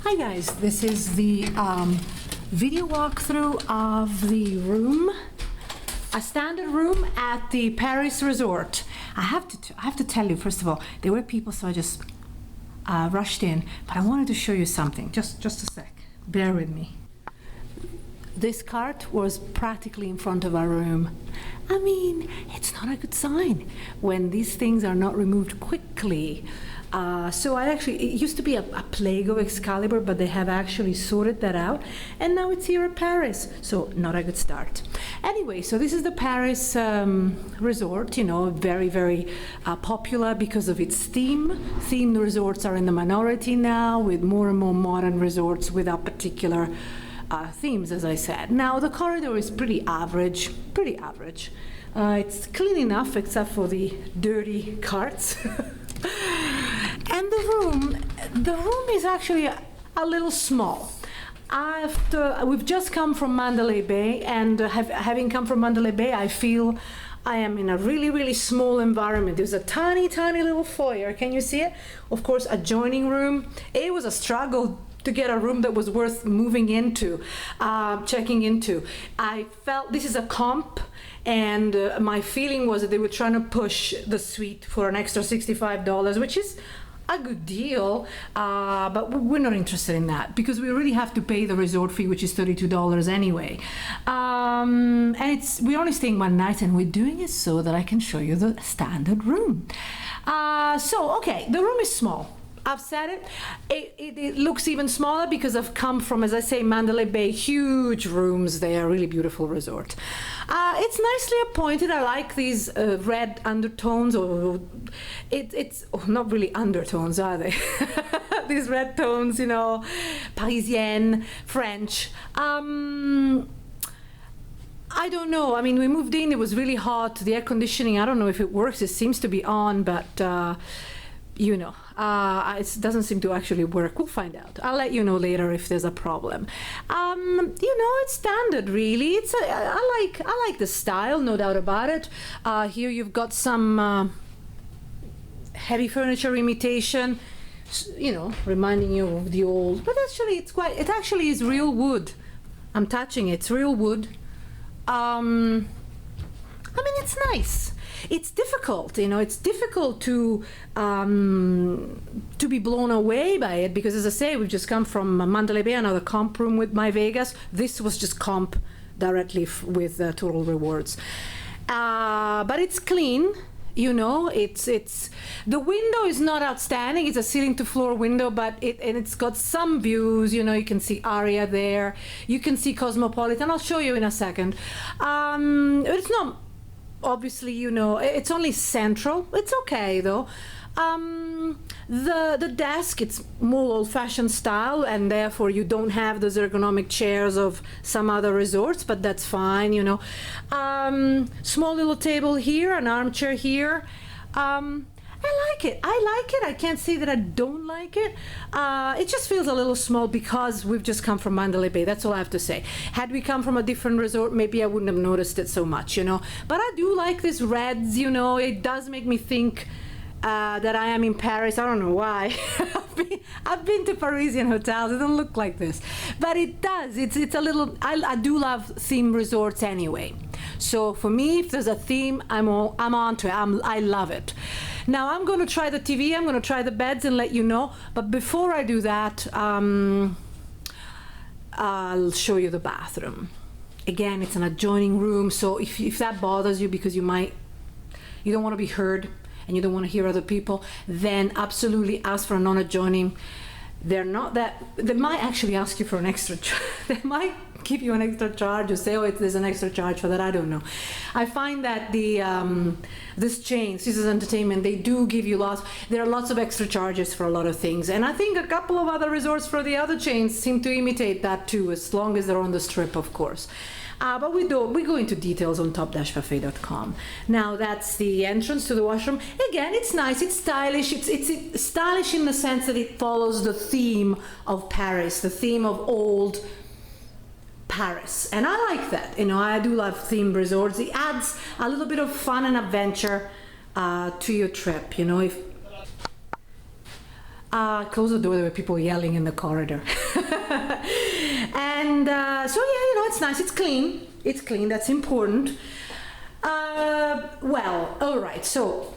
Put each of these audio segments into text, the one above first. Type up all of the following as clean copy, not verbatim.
Hi guys, this is the video walkthrough of the room, a standard room at the Paris resort. I have to tell you, first of all, there were people, so I just rushed in, but I wanted to show you something. Just a sec, bear with me. This cart was practically in front of our room. I mean, it's not a good sign when these things are not removed quickly. So it used to be a plague of Excalibur, but they have actually sorted that out, and now it's here at Paris, so not a good start. Anyway, so this is the Paris resort, you know, very, very popular because of its theme. Themed resorts are in the minority now, with more and more modern resorts without particular themes, as I said. Now, the corridor is pretty average. It's clean enough, except for the dirty carts. And the room is actually a little small. We've just come from Mandalay Bay, and having come from Mandalay Bay, I feel I am in a really, really small environment. There's a tiny, tiny little foyer. Can you see it? Of course, adjoining room. It was a struggle to get a room that was worth moving into, checking into. I felt this is a comp, and my feeling was that they were trying to push the suite for an extra $65, which is a good deal, but we're not interested in that because we already have to pay the resort fee, which is $32 anyway. And we're only staying one night, and we're doing it so that I can show you the standard room. Okay, the room is small. I've said it. It looks even smaller because I've come from, as I say, Mandalay Bay, huge rooms there, really beautiful resort. It's nicely appointed. I like these red undertones, or it's not really undertones, are they? These red tones, you know, Parisienne, French. I don't know. I mean, we moved in, it was really hot. The air conditioning, I don't know if it works. It seems to be on, but you know, it doesn't seem to actually work. We'll find out. I'll let you know later if there's a problem. You know, it's standard, really. I like the style, no doubt about it. Here you've got some heavy furniture imitation, you know, reminding you of the old. But actually, it actually is real wood. I'm touching it. It's real wood. I mean, it's nice. It's difficult, you know, it's difficult to be blown away by it because, as I say, we've just come from Mandalay Bay, another comp room with My Vegas. This was just comp directly with Total Rewards. But it's clean, you know, the window is not outstanding. It's a ceiling to floor window, but it's got some views, you know, you can see Aria there. You can see Cosmopolitan. I'll show you in a second. It's not, obviously, you know, it's only central. It's okay though. The desk, it's more old-fashioned style, and therefore you don't have those ergonomic chairs of some other resorts, but that's fine, you know. Small little table here, an armchair here. I like it. I can't say that I don't like it. It just feels a little small because we've just come from Mandalay Bay. That's all I have to say. Had we come from a different resort, maybe I wouldn't have noticed it so much, you know. But I do like these reds, you know. It does make me think that I am in Paris. I don't know why. I've been to Parisian hotels. It don't look like this, but it does. It's a little. I do love theme resorts anyway. So for me, if there's a theme, I'm onto it. I love it. Now I'm going to try the TV. I'm going to try the beds and let you know. But before I do that, I'll show you the bathroom. Again, it's an adjoining room. So if that bothers you because you don't want to be heard and you don't want to hear other people, then absolutely ask for a non-adjoining. They might actually ask you for an extra they might give you an extra charge or say, oh, there's an extra charge for that. I don't know. I find that this chain, Caesars Entertainment, they do give you there are lots of extra charges for a lot of things. And I think a couple of other resorts for the other chains seem to imitate that too, as long as they're on the strip, of course. But we go into details on top-buffet.com. Now that's the entrance to the washroom. Again, it's nice, it's stylish. It's stylish in the sense that it follows the theme of Paris, the theme of old Paris. And I like that. You know, I do love themed resorts. It adds a little bit of fun and adventure to your trip. You know, Close the door, there were people yelling in the corridor. And so yeah, you know, it's nice, it's clean, that's important. Well, all right, so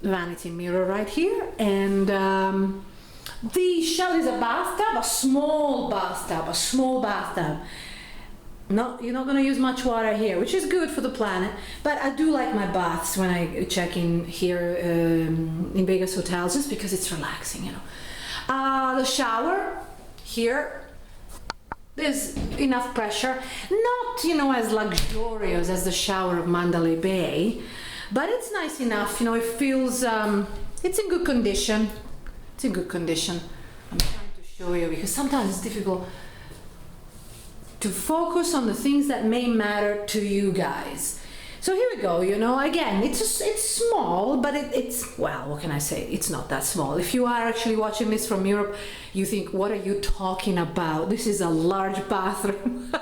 vanity mirror right here, and the shell is a bathtub, a small bathtub. No, you're not going to use much water here, which is good for the planet, but I do like my baths when I check in here in Vegas hotels, just because it's relaxing, you know. The shower here, there's enough pressure, not, you know, as luxurious as the shower of Mandalay Bay, but it's nice enough, you know. It feels, it's in good condition. It's in good condition. I'm trying to show you because sometimes it's difficult to focus on the things that may matter to you guys. So here we go, you know, again, it's small, but it's, well, what can I say? It's not that small. If you are actually watching this from Europe, you think, what are you talking about? This is a large bathroom.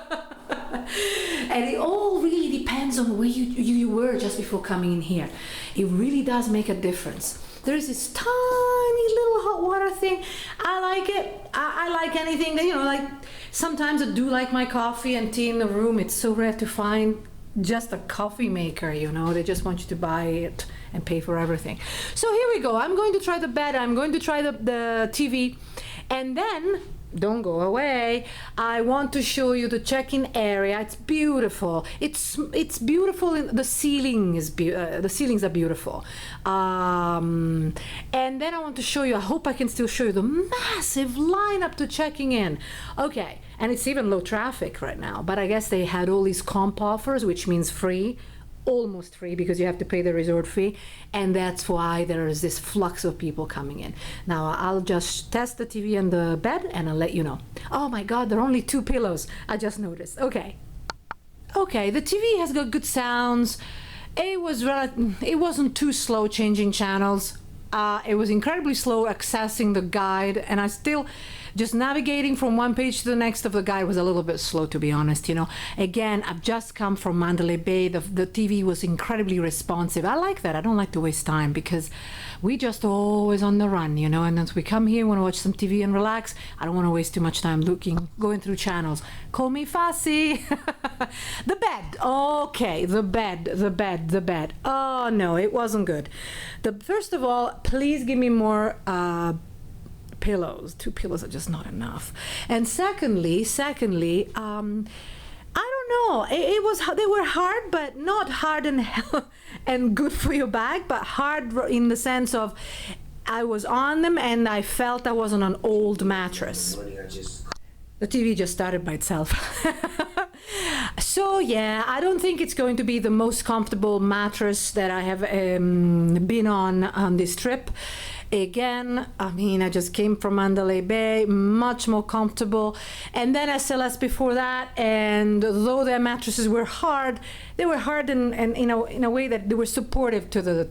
And it all really depends on where you were just before coming in here. It really does make a difference. There's this tiny little hot water thing. I like it. I like anything that, you know, like sometimes I do like my coffee and tea in the room. It's so rare to find just a coffee maker, you know. They just want you to buy it and pay for everything. So here we go. I'm going to try the bed. I'm going to try the TV. And then, don't go away, I want to show you the check-in area. It's beautiful. It's beautiful. The ceiling is the ceilings are beautiful. And then I want to show you, I hope I can still show you the massive lineup to checking in. Okay, and it's even low traffic right now, but I guess they had all these comp offers, which means free, almost free, because you have to pay the resort fee, and that's why there is this flux of people coming in. Now I'll just test the TV and the bed and I'll let you know. Oh my god, there are only 2 pillows, I just noticed. Okay, the TV has got good sounds. It wasn't too slow changing channels. It was incredibly slow accessing the guide, and I still just navigating from one page to the next of the guide was a little bit slow, to be honest, you know. Again, I've just come from Mandalay Bay. The TV was incredibly responsive. I like that. I don't like to waste time because we just always on the run, you know, and as we come here, want to watch some TV and relax. I don't want to waste too much time going through channels. Call me fussy. The bed. Okay, the bed. Oh no, it wasn't good. First of all, please give me more pillows. 2 pillows are just not enough. And secondly, I don't know. They were hard, but not hard and good for your back, but hard in the sense of I was on them and I felt I was on an old mattress. The TV just started by itself. So yeah, I don't think it's going to be the most comfortable mattress that I have been on this trip. Again, I mean, I just came from Mandalay Bay, much more comfortable. And then SLS before that, and though their mattresses were hard, they were hard and in a way that they were supportive to the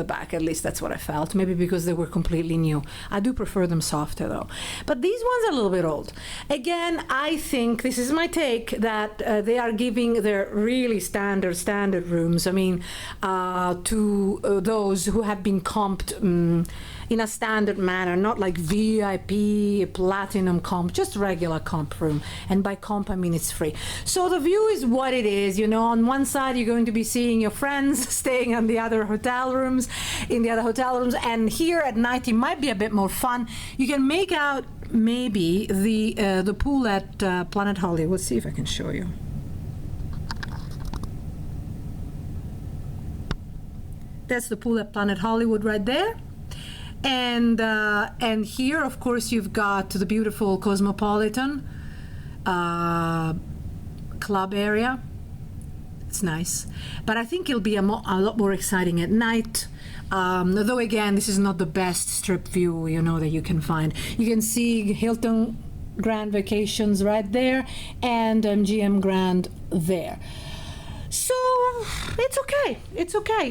back. At least that's what I felt. Maybe because they were completely new. I do prefer them softer though. But these ones are a little bit old. Again, I think, this is my take, that they are giving their really standard rooms, I mean, to those who have been comped in a standard manner, not like VIP, platinum comp, just regular comp room. And by comp, I mean it's free. So the view is what it is, you know. On one side, you're going to be seeing your friends staying in the other hotel rooms, and here at night, it might be a bit more fun. You can make out maybe the pool at Planet Hollywood. Let's see if I can show you. That's the pool at Planet Hollywood right there. And here, of course, you've got the beautiful Cosmopolitan club area. It's nice, but I think it'll be a lot more exciting at night. Though again, this is not the best strip view, you know, that you can find. You can see Hilton Grand Vacations right there, and MGM Grand there. So it's okay.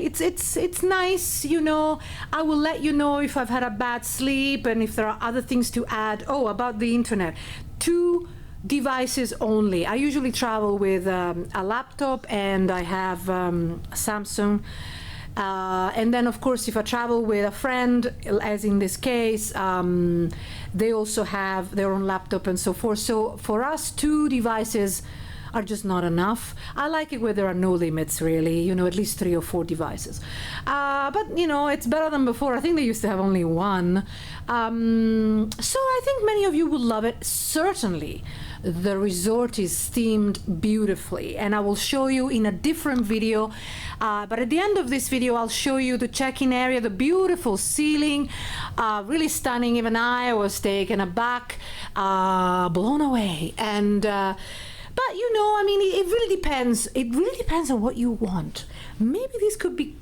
It's nice, you know. I will let you know if I've had a bad sleep and if there are other things to add. Oh, about the internet. 2 devices only. I usually travel with a laptop, and I have Samsung And then, of course, if I travel with a friend, as in this case, they also have their own laptop and so forth. So for us, 2 devices are just not enough. I like it where there are no limits, really, you know, at least 3 or 4 devices. But, you know, it's better than before. I think they used to have only 1. So I think many of you will love it. Certainly, the resort is themed beautifully, and I will show you in a different video. But at the end of this video, I'll show you the check-in area, the beautiful ceiling, really stunning. Even I was taken aback, blown away. And but you know, I mean, it really depends. It really depends on what you want. Maybe this could be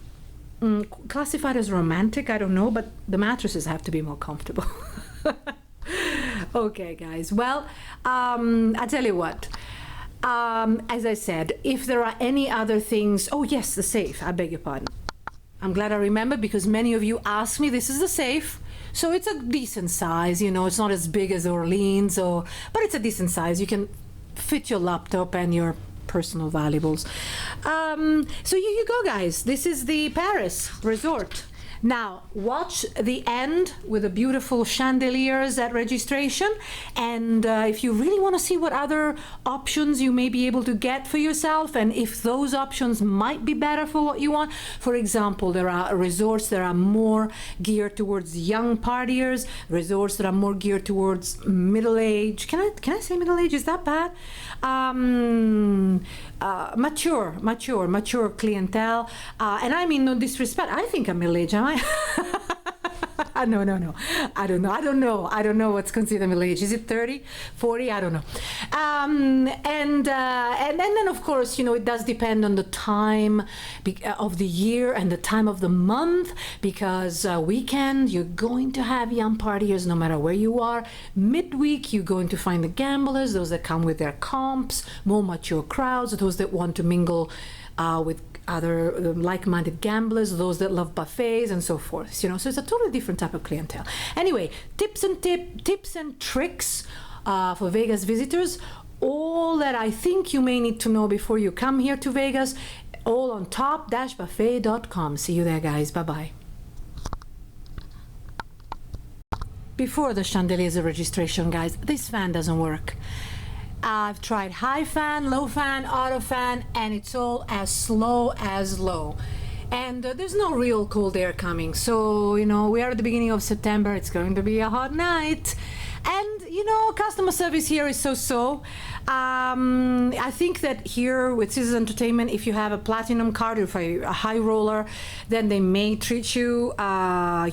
classified as romantic, I don't know, but the mattresses have to be more comfortable. Okay, guys. Well, I tell you what. As I said, if there are any other things... Oh, yes, the safe. I beg your pardon. I'm glad I remembered because many of you asked me. This is the safe. So it's a decent size, you know. It's not as big as Orleans, but it's a decent size. You can fit your laptop and your personal valuables. So here you go, guys. This is the Paris resort. Now, watch the end with the beautiful chandeliers at registration. And if you really want to see what other options you may be able to get for yourself, and if those options might be better for what you want. For example, there are resorts that are more geared towards young partiers, resorts that are more geared towards middle age. Can I say middle age? Is that bad? Mature clientele. And I mean no disrespect. I think I'm middle age, am I? No. I don't know what's considered middle age. Is it 30, 40? I don't know. And then, of course, you know, it does depend on the time of the year and the time of the month, because weekend, you're going to have young partiers no matter where you are. Midweek, you're going to find the gamblers, those that come with their comps, more mature crowds, those that want to mingle with other like-minded gamblers, those that love buffets and so forth, you know. So it's a totally different type of clientele. Anyway, tips and tricks for Vegas visitors, all that I think you may need to know before you come here to Vegas, all on top-buffet.com. See you there, guys. Bye-bye. Before the chandeliers of registration, guys, this fan doesn't work. I've tried high fan, low fan, auto fan, and it's all as slow as low. And there's no real cold air coming. So, you know, we are at the beginning of September. It's going to be a hot night. And, you know, customer service here is so-so. I think that here with Caesars Entertainment, if you have a platinum card or if you're a high roller, then they may treat you, better.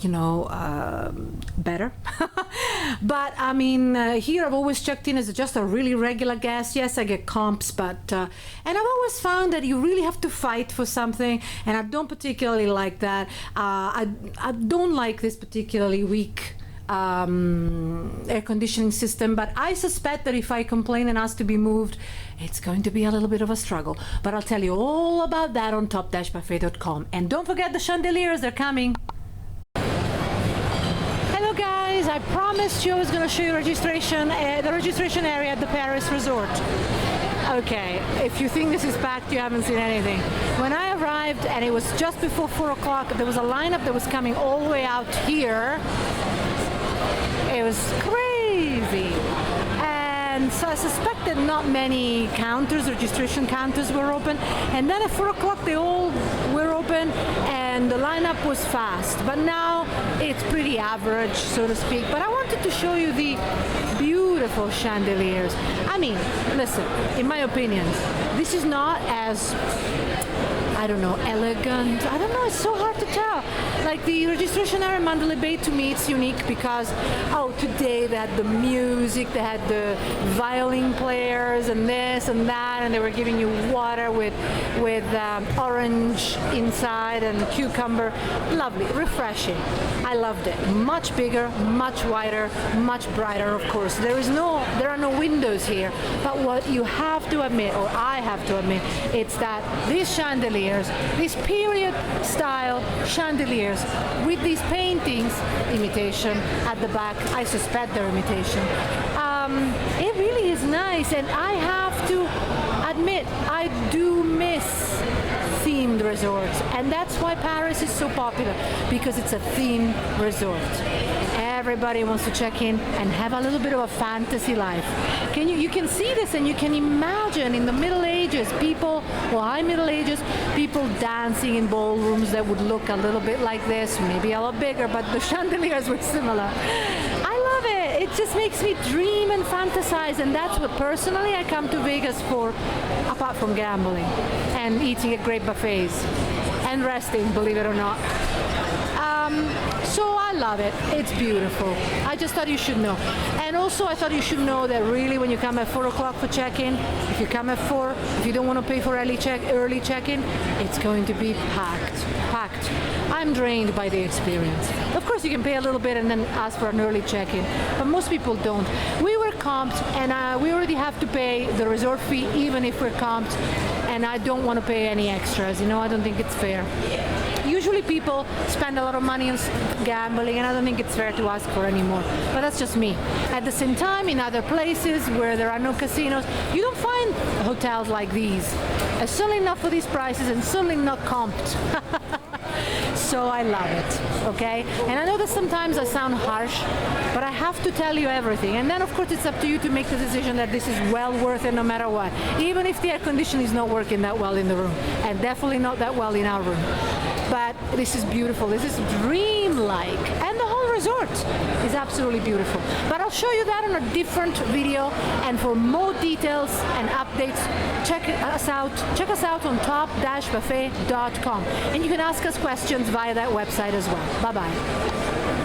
But, I mean, here I've always checked in as just a really regular guest. Yes, I get comps, but... and I've always found that you really have to fight for something, and I don't particularly like that. I don't like this particularly weak air conditioning system, but I suspect that if I complain and ask to be moved, it's going to be a little bit of a struggle. But I'll tell you all about that on top-buffet.com. And don't forget the chandeliers, they're coming. Hello guys, I promised you I was going to show you the registration area at the Paris resort. Okay, if you think this is packed, you haven't seen anything. When I arrived, and it was just before 4 o'clock, there was a lineup that was coming all the way out here. It was crazy. And so I suspect that not many counters, registration counters were open. And then at 4 o'clock they all were open and the lineup was fast. But now it's pretty average, so to speak. But I wanted to show you the beautiful chandeliers. I mean, listen, in my opinion, this is not as, I don't know, elegant. I don't know, it's so hard to tell. Like the registration area in Mandalay Bay, to me, it's unique because, today they had the music, they had the violin players and this and that, and they were giving you water with orange inside and cucumber. Lovely, refreshing. I loved it. Much bigger, much wider, much brighter, of course. There are no windows here, but what you have to admit, or I have to admit, it's that these chandeliers, these period style chandeliers with these paintings, imitation at the back, I suspect they're imitation. It really is nice, and I have to admit, I do miss themed themed resorts. And that's why Paris is so popular, because it's a themed resort. Everybody wants to check in and have a little bit of a fantasy life. You can see this, and you can imagine in the Middle Ages, people, well, high Middle Ages, people dancing in ballrooms that would look a little bit like this, maybe a lot bigger, but the chandeliers were similar. I love it. It just makes me dream and fantasize, and that's what personally I come to Vegas for, apart from gambling and eating at great buffets and resting, believe it or not. So I love it. It's beautiful. I just thought you should know. And also I thought you should know that really when you come at 4 o'clock for check-in, if you come at 4, if you don't want to pay for early check-in, it's going to be packed. I'm drained by the experience. Of course you can pay a little bit and then ask for an early check-in, but most people don't. We were comped, and we already have to pay the resort fee even if we're comped, and I don't want to pay any extras. I don't think it's fair. Usually people spend a lot of money on gambling, and I don't think it's fair to ask for any more. But that's just me. At the same time, in other places where there are no casinos, you don't find hotels like these. Certainly not for these prices, and certainly not comped. So I love it, okay? And I know that sometimes I sound harsh, but I have to tell you everything. And then, of course, it's up to you to make the decision that this is well worth it no matter what. Even if the air conditioning is not working that well in the room, and definitely not that well in our room. But this is beautiful. This is dream-like. And the whole resort is absolutely beautiful. But I'll show you that on a different video. And for more details and updates, check us out on top-buffet.com. And you can ask us questions via that website as well. Bye-bye.